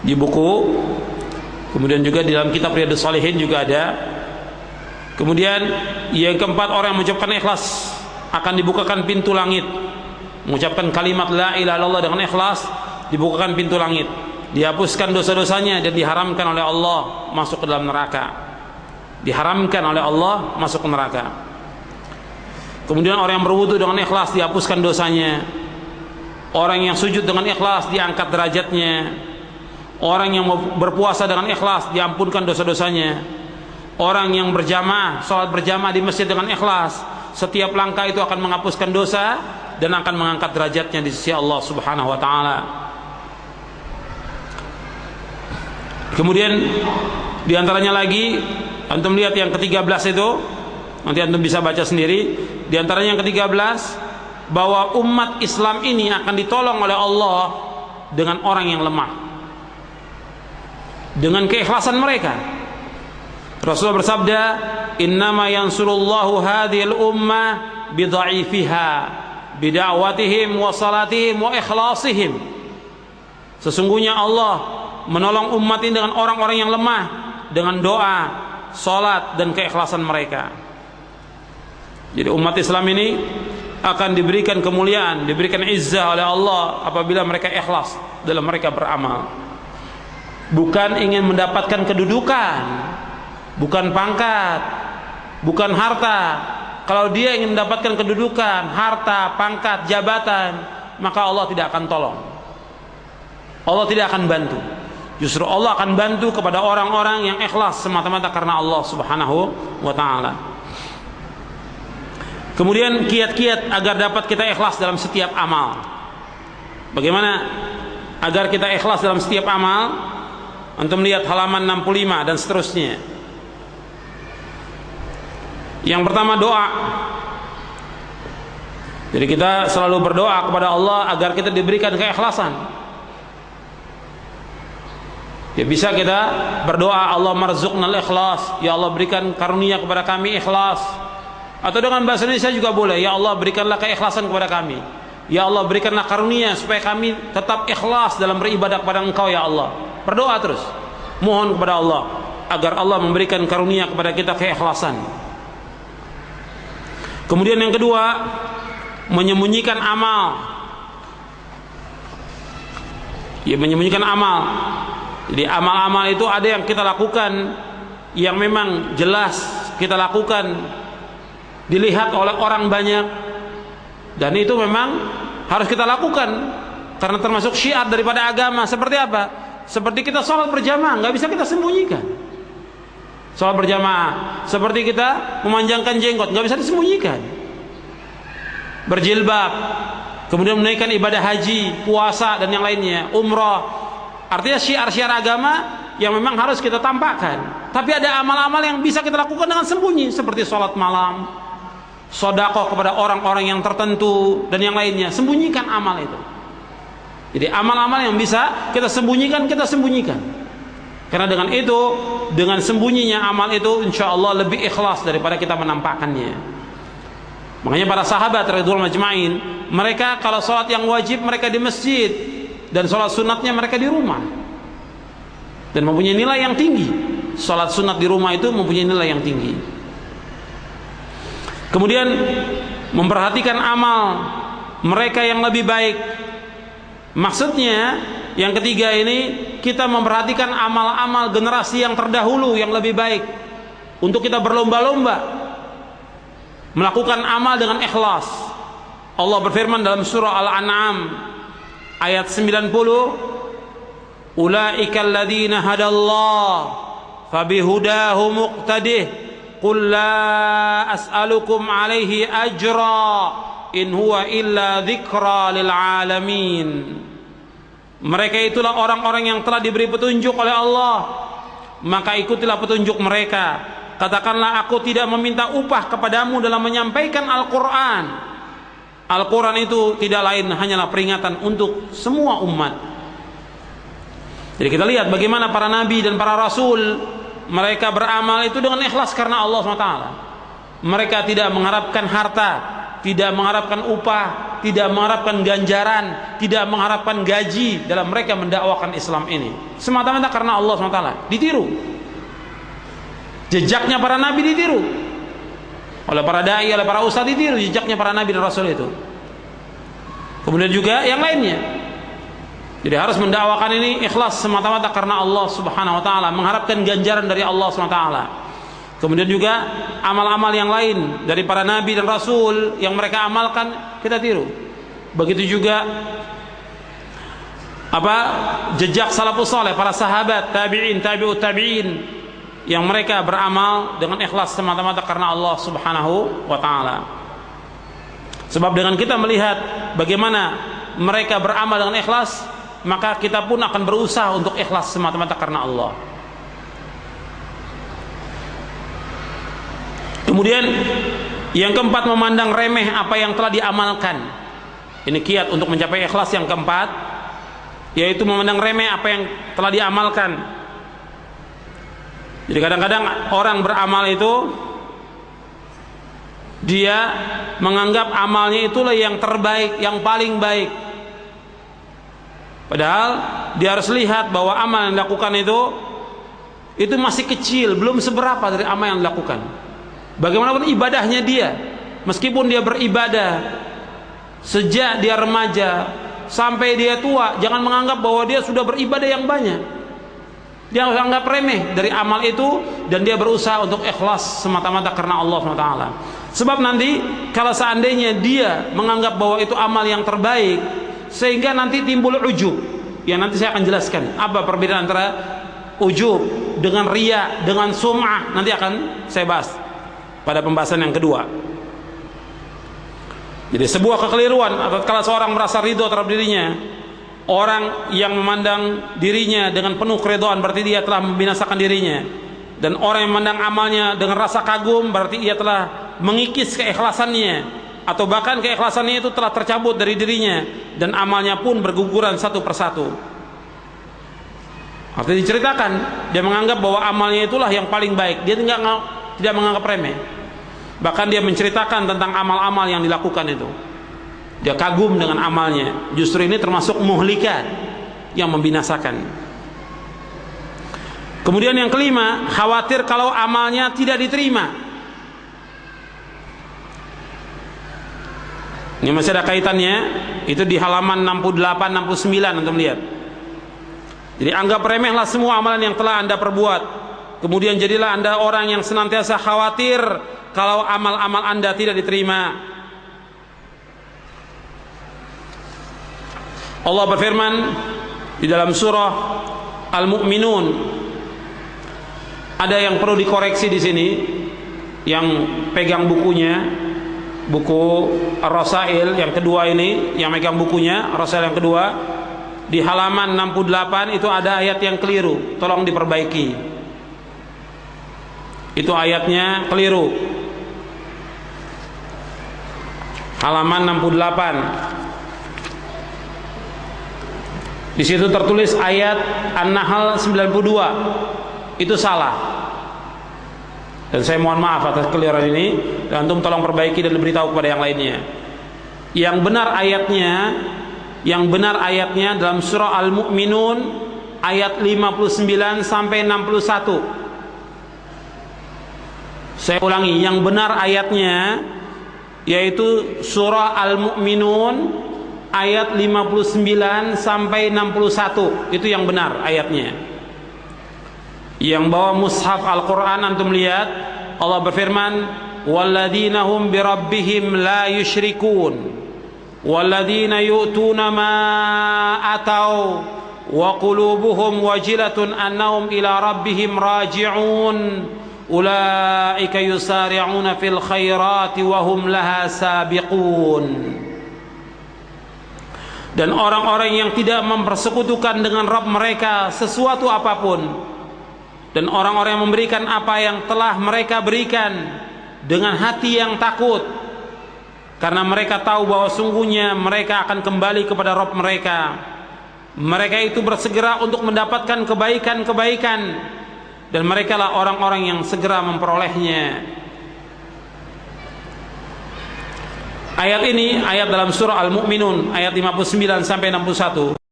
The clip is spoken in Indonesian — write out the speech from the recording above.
di buku. Kemudian juga di dalam kitab Riyadhus Shalihin juga ada. Kemudian yang keempat, orang yang mengucapkan ikhlas akan dibukakan pintu langit. Mengucapkan kalimat la ilaha illallah dengan ikhlas, dibukakan pintu langit, dihapuskan dosa-dosanya dan diharamkan oleh Allah masuk ke dalam neraka. Diharamkan oleh Allah masuk ke neraka. Kemudian orang yang berwudu dengan ikhlas dihapuskan dosanya. Orang yang sujud dengan ikhlas diangkat derajatnya. Orang yang berpuasa dengan ikhlas diampunkan dosa-dosanya. Orang yang berjamaah, salat berjamaah di masjid dengan ikhlas, setiap langkah itu akan menghapuskan dosa dan akan mengangkat derajatnya di sisi Allah Subhanahu wa taala. Kemudian di antaranya lagi, antum lihat yang ke-13 itu, nanti antum bisa baca sendiri. Di antaranya yang ke-13, bahwa umat Islam ini akan ditolong oleh Allah dengan orang yang lemah, dengan keikhlasan mereka. Rasulullah bersabda, "Innama yansurullahu hadhil ummah bidha'ifiha bida'watihim wa salatihim wa ikhlasihim." Sesungguhnya Allah menolong umat ini dengan orang-orang yang lemah, dengan doa, salat dan keikhlasan mereka. Jadi umat Islam ini akan diberikan kemuliaan, diberikan izzah oleh Allah apabila mereka ikhlas dalam mereka beramal. Bukan ingin mendapatkan kedudukan, bukan pangkat, bukan harta. Kalau dia ingin mendapatkan kedudukan, harta, pangkat, jabatan, maka Allah tidak akan tolong. Allah tidak akan bantu. Justru Allah akan bantu kepada orang-orang yang ikhlas semata-mata karena Allah Subhanahu wa ta'ala. Kemudian kiat-kiat agar dapat kita ikhlas dalam setiap amal. Bagaimana agar kita ikhlas dalam setiap amal? Antum lihat halaman 65 dan seterusnya. Yang pertama, doa. Jadi kita selalu berdoa kepada Allah agar kita diberikan keikhlasan. Ya, bisa kita berdoa, Allah marzuqnal ikhlas, ya Allah berikan karunia kepada kami ikhlas. Atau dengan bahasa Indonesia juga boleh, ya Allah berikanlah keikhlasan kepada kami, ya Allah berikanlah karunia supaya kami tetap ikhlas dalam beribadah kepada Engkau ya Allah. Berdoa terus, mohon kepada Allah agar Allah memberikan karunia kepada kita keikhlasan. Kemudian yang kedua, menyembunyikan amal. Ya, menyembunyikan amal. Jadi amal-amal itu ada yang kita lakukan yang memang jelas kita lakukan, dilihat oleh orang banyak, dan itu memang harus kita lakukan karena termasuk syiar daripada agama. Seperti apa? Seperti kita sholat berjamaah, nggak bisa kita sembunyikan. Sholat berjamaah, seperti kita memanjangkan jenggot, nggak bisa disembunyikan. Berjilbab, kemudian menaikkan ibadah haji, puasa dan yang lainnya, umrah. Artinya syiar-syiar agama yang memang harus kita tampakkan. Tapi ada amal-amal yang bisa kita lakukan dengan sembunyi, seperti sholat malam, sedekah kepada orang-orang yang tertentu dan yang lainnya. Sembunyikan amal itu. Jadi amal-amal yang bisa kita sembunyikan, kita sembunyikan. Karena dengan itu, dengan sembunyinya amal itu, insya Allah lebih ikhlas daripada kita menampakkannya. Makanya para sahabat radhiyallahu majma'in, mereka kalau sholat yang wajib mereka di masjid, dan sholat sunatnya mereka di rumah, dan mempunyai nilai yang tinggi. Sholat sunat di rumah itu mempunyai nilai yang tinggi. Kemudian memperhatikan amal mereka yang lebih baik. Maksudnya yang ketiga ini, kita memperhatikan amal-amal generasi yang terdahulu yang lebih baik, untuk kita berlomba-lomba melakukan amal dengan ikhlas. Allah berfirman dalam surah Al-An'am ayat 90, ulaika alladzina hadallah fabihudahu muqtadih qul la as'alukum alaihi ajra in huwa illa dzikra lil alamin. Mereka itulah orang-orang yang telah diberi petunjuk oleh Allah, maka ikutilah petunjuk mereka. Katakanlah, aku tidak meminta upah kepadamu dalam menyampaikan Al-Quran. Al-Quran itu tidak lain hanyalah peringatan untuk semua umat. Jadi kita lihat bagaimana para nabi dan para rasul, mereka beramal itu dengan ikhlas karena Allah SWT. Mereka tidak mengharapkan harta, tidak mengharapkan upah, tidak mengharapkan ganjaran, tidak mengharapkan gaji dalam mereka mendakwakan Islam ini. Semata-mata karena Allah SWT. Ditiru. Jejaknya para nabi ditiru. Oleh para dai, oleh para ustadz ditiru jejaknya para nabi dan rasul itu. Kemudian juga yang lainnya. Jadi harus mendakwakan ini ikhlas semata-mata karena Allah Subhanahu wa taala, mengharapkan ganjaran dari Allah Subhanahu wa taala. Kemudian juga amal-amal yang lain dari para nabi dan rasul yang mereka amalkan kita tiru. Begitu juga jejak salafus saleh, para sahabat, tabi'in, tabi'ut tabi'in yang mereka beramal dengan ikhlas semata-mata karena Allah Subhanahu wa taala. Sebab dengan kita melihat bagaimana mereka beramal dengan ikhlas, maka kita pun akan berusaha untuk ikhlas semata-mata karena Allah. Kemudian yang keempat, memandang remeh apa yang telah diamalkan. Ini kiat untuk mencapai ikhlas yang keempat, yaitu memandang remeh apa yang telah diamalkan. Jadi kadang-kadang orang beramal itu dia menganggap amalnya itulah yang terbaik, yang paling baik. Padahal dia harus lihat bahwa amal yang dilakukan itu masih kecil, belum seberapa dari amal yang dilakukan. Bagaimanapun ibadahnya dia, meskipun dia beribadah sejak dia remaja sampai dia tua, jangan menganggap bahwa dia sudah beribadah yang banyak. Dia harus anggap remeh dari amal itu, dan dia berusaha untuk ikhlas semata-mata karena Allah SWT. Sebab nanti kalau seandainya dia menganggap bahwa itu amal yang terbaik, sehingga nanti timbul ujub, yang nanti saya akan jelaskan apa perbedaan antara ujub dengan riya, dengan sum'ah, nanti akan saya bahas pada pembahasan yang kedua. Jadi sebuah kekeliruan atau kalau seorang merasa ridho terhadap dirinya, orang yang memandang dirinya dengan penuh keridhaan berarti dia telah membinasakan dirinya, dan orang yang memandang amalnya dengan rasa kagum berarti ia telah mengikis keikhlasannya, atau bahkan keikhlasannya itu telah tercabut dari dirinya dan amalnya pun berguguran satu persatu. Artinya diceritakan dia menganggap bahwa amalnya itulah yang paling baik, dia tidak menganggap remeh. Bahkan dia menceritakan tentang amal-amal yang dilakukan itu, dia kagum dengan amalnya. Justru ini termasuk muhlikat, yang membinasakan. Kemudian yang kelima, khawatir kalau amalnya tidak diterima. Ini masih ada kaitannya, itu di halaman 68-69 untuk melihat. Jadi anggap remehlah semua amalan yang telah Anda perbuat. Kemudian jadilah Anda orang yang senantiasa khawatir kalau amal-amal Anda tidak diterima. Allah berfirman di dalam surah Al-Mu'minun. Ada yang perlu dikoreksi di sini, yang pegang bukunya, buku Ar-Rasail yang kedua ini, yang megang bukunya Ar-Rasail yang kedua, di halaman 68 itu ada ayat yang keliru, tolong diperbaiki. Itu ayatnya keliru. Halaman 68. Di situ tertulis ayat An-Nahl 92. Itu salah. Dan saya mohon maaf atas keliruan ini, dan antum tolong perbaiki dan beritahu kepada yang lainnya. Yang benar ayatnya dalam surah Al-Mu'minun ayat 59 sampai 61. Saya ulangi, yang benar ayatnya yaitu surah Al-Mu'minun ayat 59 sampai 61. Itu yang benar ayatnya. Yang bawa mushaf Al-Quran antum lihat, Allah berfirman, walladzina hum birabbihim la yusyrikun walladzina yu'tuna ma atau wa qulubuhum wajilatun annahum ila rabbihim raji'un ulaika yusari'una fil khairati wa hum laha sabiqun. Dan orang-orang yang tidak mempersekutukan dengan Rabb mereka sesuatu apapun, dan orang-orang yang memberikan apa yang telah mereka berikan dengan hati yang takut, karena mereka tahu bahwa sungguhnya mereka akan kembali kepada Rabb mereka. Mereka itu bersegera untuk mendapatkan kebaikan-kebaikan, dan mereka lah orang-orang yang segera memperolehnya. Ayat ini ayat dalam surah Al-Mu'minun ayat 59 sampai 61.